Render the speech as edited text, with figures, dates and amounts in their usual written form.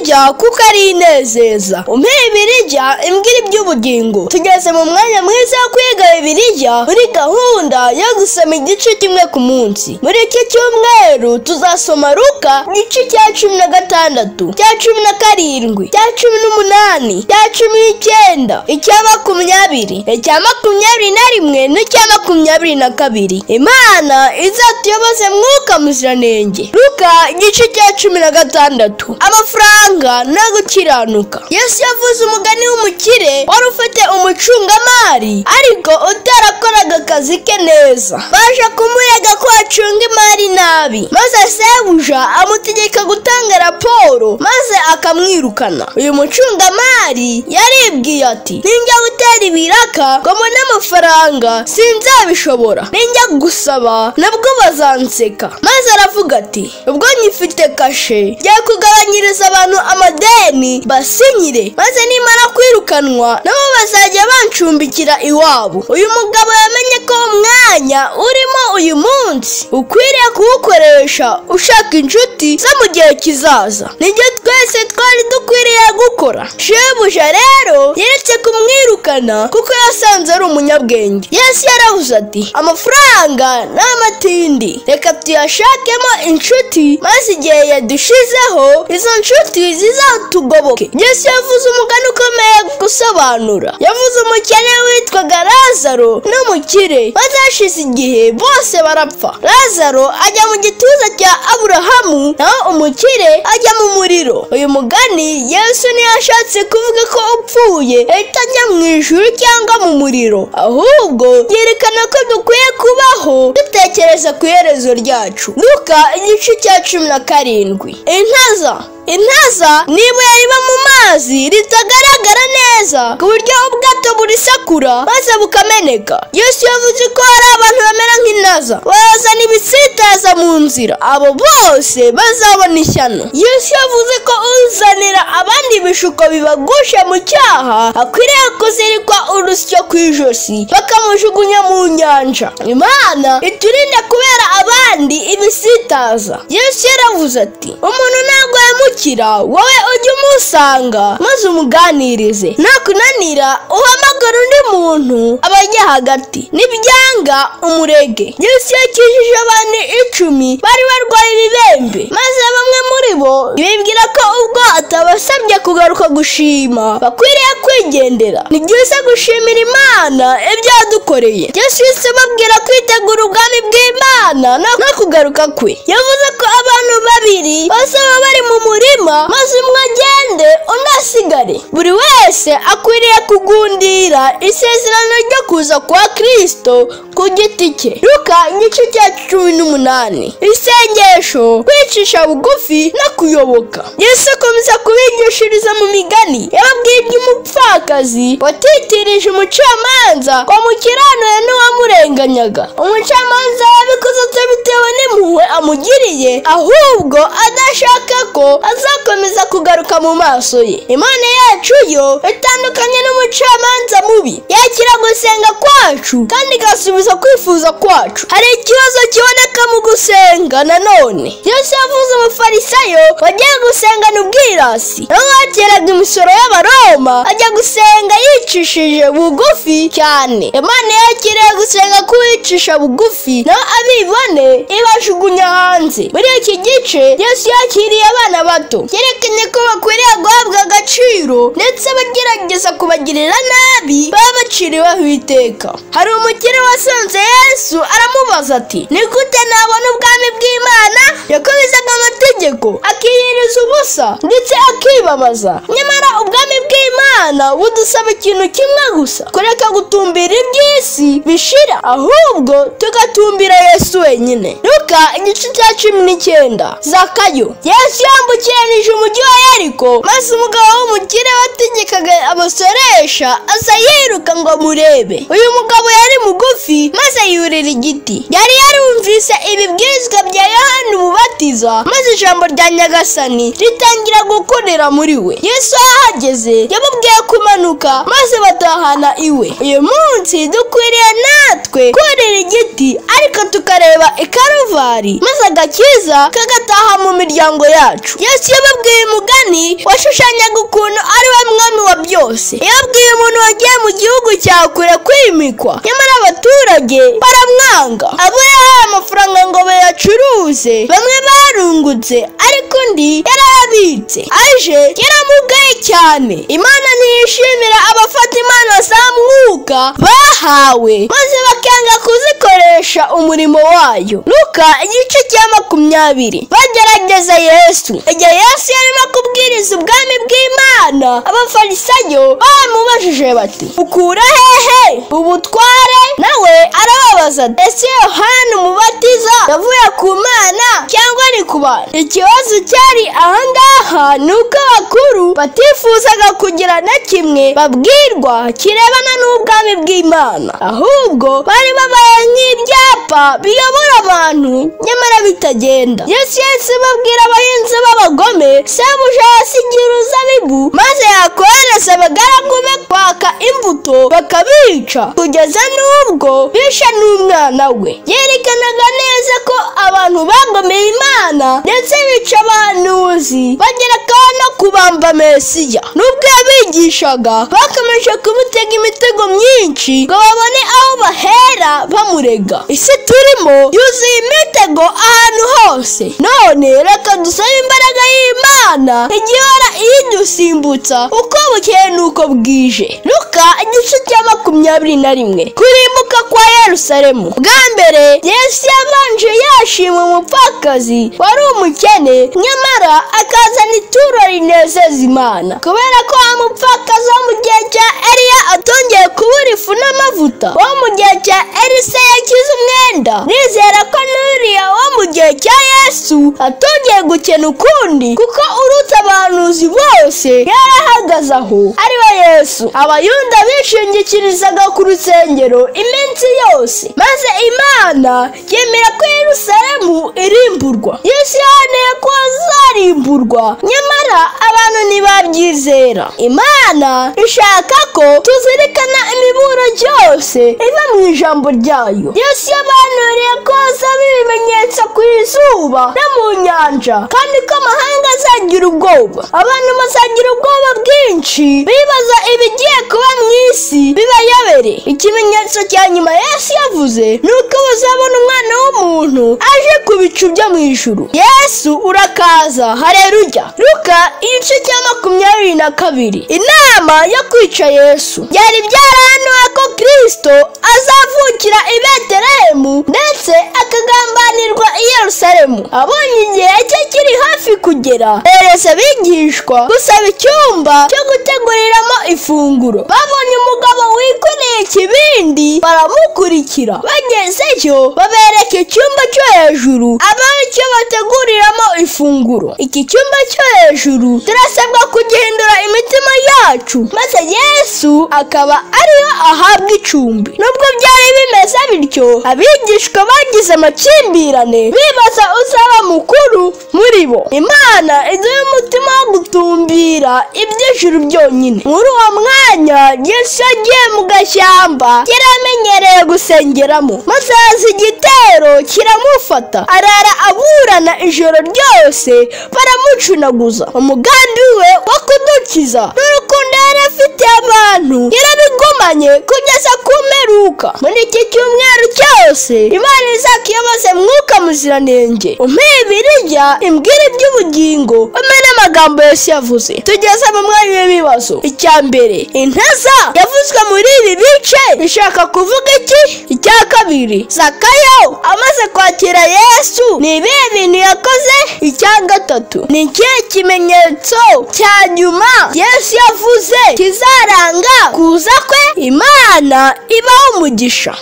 irya kuko ari inezeza. Umpe Bibiliya imbwira iby'ubugingo. Tugeze mu mwanya mwiza wo kwiga Bibiliya muri gahunda yo gusoma igice kimwe ku munsi. Muri iki cyumweru tuzasoma Luka igice cya 16, cya 17, cya 18, cya 19, icya 20, icya 21 n'icya 22. Imana izatuyoboze Mwuka Muziranenge. Luka igice cya 16. Amafaranga no gukiranuka. Yesu yavuze umugani w'umukire wari ufite umucungamari ariko utarakoraga akazi ke neza. Baje kumurega ko acunga imari nabi, maze sebuja amutegeka gutanga raporo maze akamwirukana. Uyu mucungamari yaribwiye ati, ninjya gutera ibiraka ngo mbone amafaranga sinzabishobora, ninjya gusaba nabwo bazanseka. Maze aravuga ati, ubwo nyifite kashe ngiye kugabanyiriza abantu amadeni basinyire, maze nimara kwirukanwa nabo bazajya bancumbikira iwabo. Uyu mugabo yamenye ko umwanya urimo uyu munsi ukwiriye kuwukoresha ushaka inshuti zo mu gihe kizaza. Nibyo twese twari dukwiriye gukora. Shebuja rero yeretse kumwirukana kuko yasanze ari umunyabwenge. Yesu yaravuze ati, amafaranga n'amatindi reka tuyashakemo inshuti, maze igihe yadushizeho izo nshuti zizatugoboke. Yesu yavuze umugani ukomeye gusobanura. Yavuze umukene witwaga Lazaro n'umukire, maze hashize igihe bose barapfa. Lazaro ajya mu gituza cya Aburahamu, naho umukire ajya mu muriro. Uyu mugani Yesu ntiyashatse kuvuga ko upfuye ahita ajya mu ijuru cyangwa mu muriro, ahubwo yerekana ko dukwiye kubaho dutekereza ku iherezo ryacu. Luka igice cya 17. Intaza ni ibuye riba mu mazi ritagaragara neza ku buryo ubwato burisakura maze bukameneka. Yesu yavuze ko hari abantu bamera nk'intaza, bazana ibisitaza mu nzira, abo bose bazabona ishyano. Yesu yavuze ko uzanira abandi ibishuko bibagusha mu cyaha akwiriye kuzirikwa urusyo ku ijosi bakamujugunya mu nyanja. Imana iturinde kubera abandi ibisitaza. Yesu yaravuze ati, umuntu ntabwo yamukira, wowe ujye umusanga maze umuganirize, nakunanira uhamagara undi muntu abajya hagati, nibyanga umurege. Yesu yakijije abantu 10 bari barwaye ibibembe, maze bamwe muri bo bibwira ko ubwo atabasabye kugaruka gushima bakwiriye kwigendera. Ni byiza gushimira Imana ibyo yadukoreye. Yesu yababwira kwitegura ubwami bw'Imana no kugaruka kwe. Yavuze ko abantu babiri bazaba bari mu murima, maze umwe agende undi asigare. Buri wese akwiriye kugundira isezerano ryo kuza kwa Kristo ku giti cye. Luka igice cya 18. Isengesho, kwicisha bugufi no kuyoboka. Yesu akomeza kubigishiriza mu migani. Yababwiye iby'umupfakazi watitirije umucamanza ko mukiranura n'uwamurenganyaga. Umucamanza yabikoze atabitewe n'impuhwe amugiriye, ahubwo adashaka ko azakomeza kugaruka mu maso ye. Imana yacu yo itandukanye n'umucamanza mubi, yakira gusenga kwacu kandi igasubiza kwifuza kwacu. Hari ikibazo kiboneka mu gusenga nanone. Yesu yavuze umufarisayo wagiye gusengana ubwirasi, nawe wakiraga imisoro y'Abaroma ajya gusenga yicishije bugufi cyane. Imana yakiriye gusenga kwicisha bugufi, nawe abibone ibajugunya hanze. Muri iki gice Yesu yakiriye abana bato, yerekanye ko bakwiriye guhabwa agaciro ndetse abagerageza kubagirira nabi baba baciriweho iteka. Hari umukire wasanze Yesu aramubaza ati, ni gute nabona ubwami bw'Imana? Yakomezaga amategeko, akiyiriza ubusa ndetse akibabaza. Nyamara ubwami bw'Imana budusaba ikintu kimwe gusa, kureka gutumbira iby'isi bishira, ahubwo tugatumbira Yesu wenyine. Luka igice cya 19. Zakayo. Yesu yambukiranije umujyi wa Yeriko, maze umugabo w'umukire wategekaga abasoresha aza yiruka ngo amurebe. Uyu mugabo yari mugufi maze yurira igiti. Yari yarumvise ibibwirizwa bya Yohana Umubatiza, maze ijambo rya Nyagasani ritangira gukorera muri we. Yesu ahageze yamubwiye kumanuka, maze batahana iwe. Uyu munsi dukwiriye natwe kurira igiti ariko tukareba ikaruvari, maze agakiza kagataha mu miryango yacu. Yesu yababwiye umugani satani washushanyaga ukuntu ari we mwami wa byose. iyo abwiye umuntu wagiye mu gihugu cya kure kwimikwa, nyamara abaturage baramwanga. abo yahaye amafaranga ngo bayacuruze, bamwe barungutse ariko undi yarayabitse. aje yaramugaye cyane. Imana ntiyishimira abafata impano za mwuka bahawe maze bakanga kuzikoresha umurimo wayo. Luka igice cya 20. bagerageza Yesu. igihe Yesu yarimo kubwiriza ubwami bw'Imana, abafarisayo bamubajije bati, ukura hehe ubutware? nawe arababaza ati, ese Yohana umubatiza yavuye ku Mana cyangwa ni ku bantu? ikibazo cyari ahangaha ni uko abakuru batifuzaga kugira na kimwe babwirwa kirebana n'ubwami bw'Imana, ahubwo bari babaye nk'ibyapa biyobora abantu nyamara bitagenda. Yesu yahise babwira abahinzi b'abagome, sebuja yasigiye uruzabibu maze yakohereza abagaragu be kwaka imbuto bakabica, kugeza n'ubwo bishe n'umwana we. yerekanaga neza ko abantu bagomeye Imana ndetse bica abahanuzi, bagerekaho no kubamba Mesiya. nubwo yabigishaga, bakomeje kumutega imitego myinshi ngo babone aho bahera bamurega. isi turimo yuzuye imitego ahantu hose. none reka dusabe imbaraga y'Imana igihora iyidusimbutsa uko bukeye n'uko bwije. Luka igice cya 21. kurimbuka kwa Yerusalemu. bwa mbere Yesu yabanje yashima umupfakazi wari umukene, nyamara akazana ituro rinezeza Imana. kubera ko umupfakazi wo mu gihe cya Eliya atongeye kubura ifu n'amavuta, wo mu gihe cya Elisa yakize umwenda, nizera ko n'uriya wo mu gihe cya Yesu atongeye gukena ukundi, kuko urutse abahanuzi bose yarahagaze aho, ari we Yesu. abayuda bishingikirizaga ku rusengero iminsi yose, maze Imana yemera ko Yerusalemu irimburwa. Yesu yahaneye ko azarimburwa, nyamara abantu ntibabyizera. Imana ishaka ko tuzirikana imiburo byose iva mu ijambo ryayo. Yesu yabanuriye ko hazaba ibimenyetso ku izuba no mu nyanja, kandi ko amahanga azagira ubwoba. abantu bazagira ubwoba bwinshi, bibaza ibigiye kuba mu isi bibayobere. ikimenyetso cya nyuma Yesu yavuze ni uko bazabona umwana w'umuntu aje ku bicu byo mu ijuru. Yesu urakaza, haleluya. Luka igice cya 22. inama yo kwica Yesu. byari byarahanuwe ko Kristo azavukira i Betelehemu ndetse akagambanirwa i Yerusalemu. abonye igihe cye kiri hafi kugera, yohereza abigishwa gusaba icyumba cyo guteguriramo ifunguro. babonye umugabo wikoreye ikibindi baramukurikira. bagezeyo babereka icyumba cyo hejuru aba aricyo bateguriramo ifunguro. iki cyumba cyo hejuru turasabwa kugihindura imitima yacu, maze Yesu akaba ariyo ahabwa icumbi. nubwo byari bimeze bityo, abigishwa bagize amakimbirane bibaza uzaba mukuru muri bo. Imana iduha umutima wo gutumbira iby'ijuru byonyine. muri uwo mwanya Yesu yagiye mu gashyamba yari amenyereye gusengeramo, maze haza igitero kiramufata, arara aburana ijoro ryose baramucunaguza. umugambi we wo kudukiza n'urukundo yari afitiye abantu yarabigumanye kugeza ku mperuka. muri iki cyumweru cyose Imana izakiyoboze Mwuka Muziranenge, umpe Bibiliya imbwira iby'ubugingo, umpe n'amagambo Yesu yavuze. tugeze mu mwanya w'ibibazo. icya mbere, intaza yavuzwe muri ibi bice ishaka kuvuga iki? icya kabiri, Zakayo amaze kwakira Yesu ni ibihe bintu yakoze? icya gatatu, ni ikihe kimenyetso cya nyuma Yesu yavuze kizaranga kuza kwe? Imana ibaho umugisha.